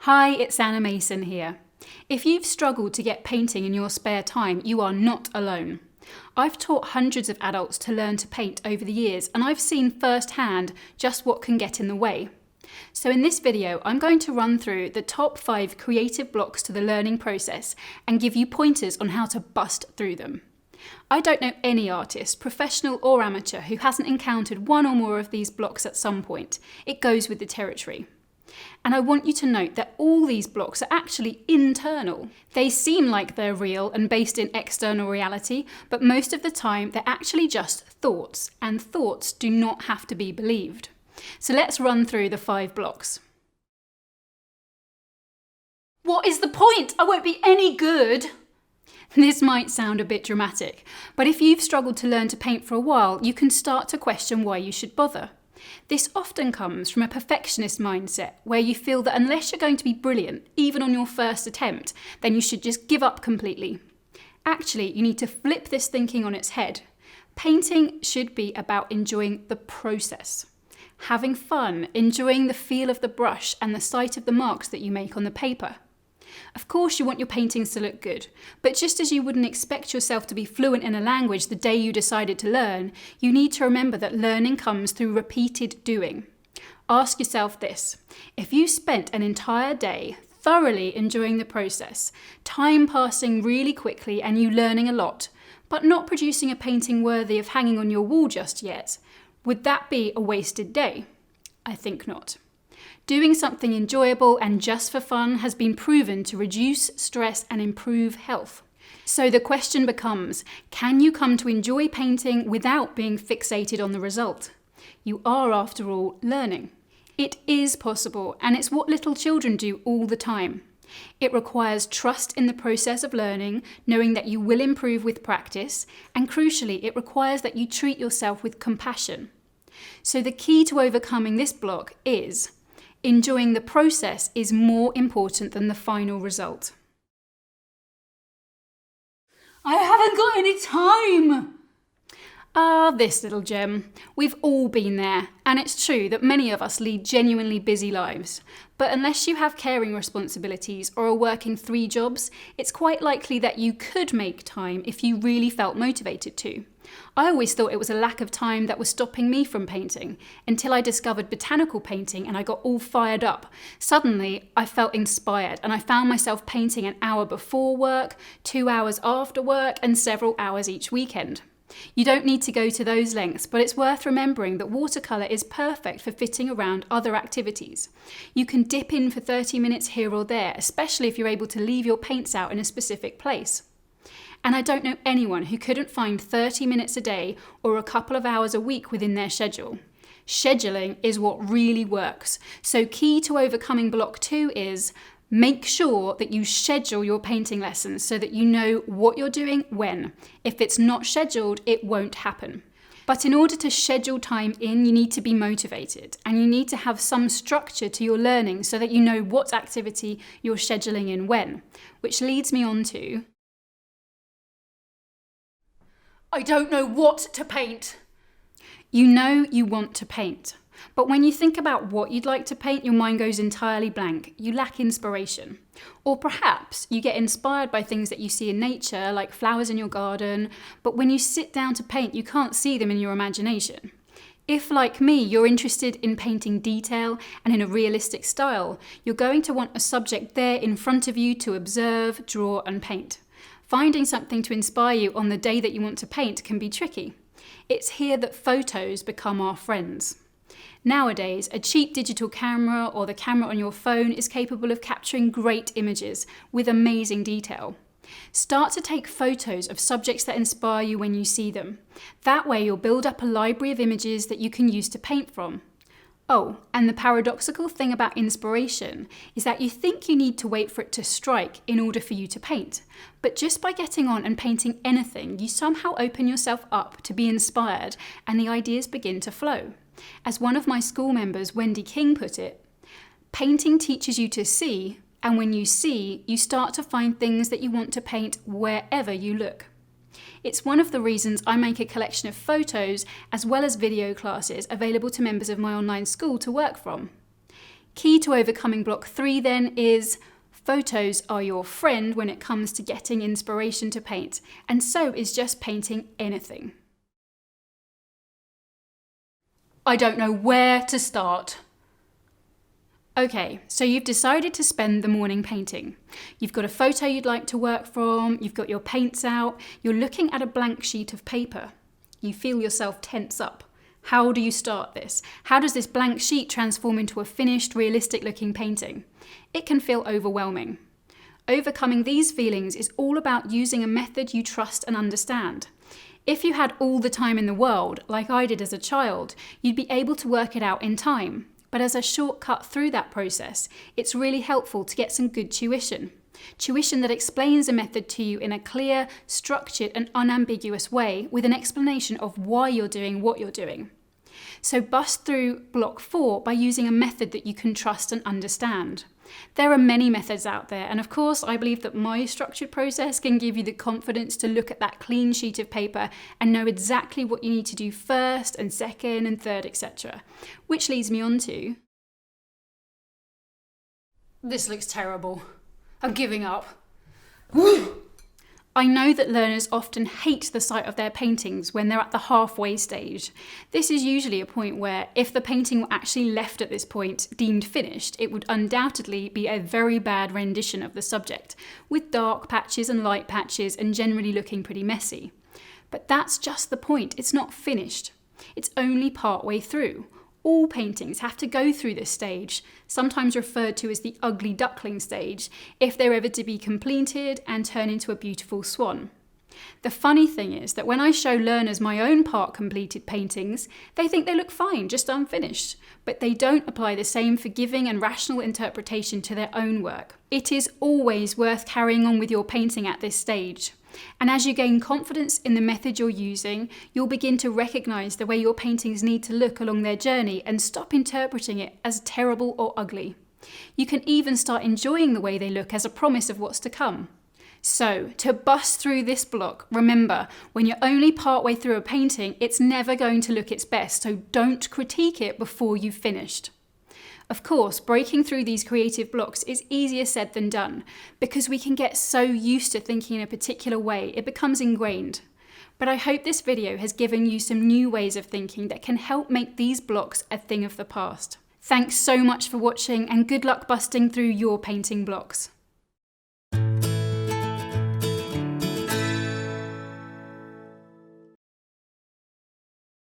Hi, it's Anna Mason here. If you've struggled to get painting in your spare time, you are not alone. I've taught hundreds of adults to learn to paint over the years, and I've seen firsthand just what can get in the way. So in this video, I'm going to run through the top 5 creative blocks to the learning process and give you pointers on how to bust through them. I don't know any artist, professional or amateur, who hasn't encountered one or more of these blocks at some point. It goes with the territory. And I want you to note that all these blocks are actually internal. They seem like they're real and based in external reality, but most of the time they're actually just thoughts, and thoughts do not have to be believed. So let's run through the 5 blocks. What is the point? I won't be any good. This might sound a bit dramatic, but if you've struggled to learn to paint for a while, you can start to question why you should bother. This often comes from a perfectionist mindset where you feel that unless you're going to be brilliant, even on your first attempt, then you should just give up completely. Actually, you need to flip this thinking on its head. Painting should be about enjoying the process, having fun, enjoying the feel of the brush and the sight of the marks that you make on the paper. Of course, you want your paintings to look good, but just as you wouldn't expect yourself to be fluent in a language the day you decided to learn, you need to remember that learning comes through repeated doing. Ask yourself this: if you spent an entire day thoroughly enjoying the process, time passing really quickly and you learning a lot, but not producing a painting worthy of hanging on your wall just yet, would that be a wasted day? I think not. Doing something enjoyable and just for fun has been proven to reduce stress and improve health. So the question becomes, can you come to enjoy painting without being fixated on the result? You are, after all, learning. It is possible, and it's what little children do all the time. It requires trust in the process of learning, knowing that you will improve with practice, and crucially, it requires that you treat yourself with compassion. So the key to overcoming this block is enjoying the process is more important than the final result. I haven't got any time! This little gem. We've all been there, and it's true that many of us lead genuinely busy lives. But unless you have caring responsibilities or are working 3 jobs, it's quite likely that you could make time if you really felt motivated to. I always thought it was a lack of time that was stopping me from painting, until I discovered botanical painting and I got all fired up. Suddenly, I felt inspired and I found myself painting an hour before work, 2 hours after work, and several hours each weekend. You don't need to go to those lengths, but it's worth remembering that watercolour is perfect for fitting around other activities. You can dip in for 30 minutes here or there, especially if you're able to leave your paints out in a specific place. And I don't know anyone who couldn't find 30 minutes a day or a couple of hours a week within their schedule. Scheduling is what really works. So key to overcoming block 2 is make sure that you schedule your painting lessons so that you know what you're doing when. If it's not scheduled, it won't happen. But in order to schedule time in, you need to be motivated and you need to have some structure to your learning so that you know what activity you're scheduling in when. Which leads me on to I don't know what to paint. You know you want to paint, but when you think about what you'd like to paint, your mind goes entirely blank. You lack inspiration. Or perhaps you get inspired by things that you see in nature, like flowers in your garden, but when you sit down to paint, you can't see them in your imagination. If, like me, you're interested in painting detail and in a realistic style, you're going to want a subject there in front of you to observe, draw, and paint. Finding something to inspire you on the day that you want to paint can be tricky. It's here that photos become our friends. Nowadays, a cheap digital camera or the camera on your phone is capable of capturing great images with amazing detail. Start to take photos of subjects that inspire you when you see them. That way you'll build up a library of images that you can use to paint from. Oh, and the paradoxical thing about inspiration is that you think you need to wait for it to strike in order for you to paint. But just by getting on and painting anything, you somehow open yourself up to be inspired and the ideas begin to flow. As one of my school members, Wendy King, put it, painting teaches you to see, and when you see, you start to find things that you want to paint wherever you look. It's one of the reasons I make a collection of photos as well as video classes available to members of my online school to work from. Key to overcoming block 3 then is photos are your friend when it comes to getting inspiration to paint, and so is just painting anything. I don't know where to start. Okay, so you've decided to spend the morning painting. You've got a photo you'd like to work from, you've got your paints out, you're looking at a blank sheet of paper. You feel yourself tense up. How do you start this? How does this blank sheet transform into a finished, realistic-looking painting? It can feel overwhelming. Overcoming these feelings is all about using a method you trust and understand. If you had all the time in the world, like I did as a child, you'd be able to work it out in time. But as a shortcut through that process, it's really helpful to get some good tuition. Tuition that explains a method to you in a clear, structured and unambiguous way with an explanation of why you're doing what you're doing. So bust through block 4 by using a method that you can trust and understand. There are many methods out there, and of course I believe that my structured process can give you the confidence to look at that clean sheet of paper and know exactly what you need to do first and second and third, etc. Which leads me on to... This looks terrible. I'm giving up. I know that learners often hate the sight of their paintings when they're at the halfway stage. This is usually a point where, if the painting were actually left at this point, deemed finished, it would undoubtedly be a very bad rendition of the subject, with dark patches and light patches and generally looking pretty messy. But that's just the point, it's not finished. It's only part way through. All paintings have to go through this stage, sometimes referred to as the ugly duckling stage, if they're ever to be completed and turn into a beautiful swan. The funny thing is that when I show learners my own part completed paintings, they think they look fine, just unfinished, but they don't apply the same forgiving and rational interpretation to their own work. It is always worth carrying on with your painting at this stage. And as you gain confidence in the method you're using, you'll begin to recognise the way your paintings need to look along their journey and stop interpreting it as terrible or ugly. You can even start enjoying the way they look as a promise of what's to come. So, to bust through this block, remember, when you're only partway through a painting, it's never going to look its best, so don't critique it before you've finished. Of course, breaking through these creative blocks is easier said than done, because we can get so used to thinking in a particular way, it becomes ingrained. But I hope this video has given you some new ways of thinking that can help make these blocks a thing of the past. Thanks so much for watching, and good luck busting through your painting blocks.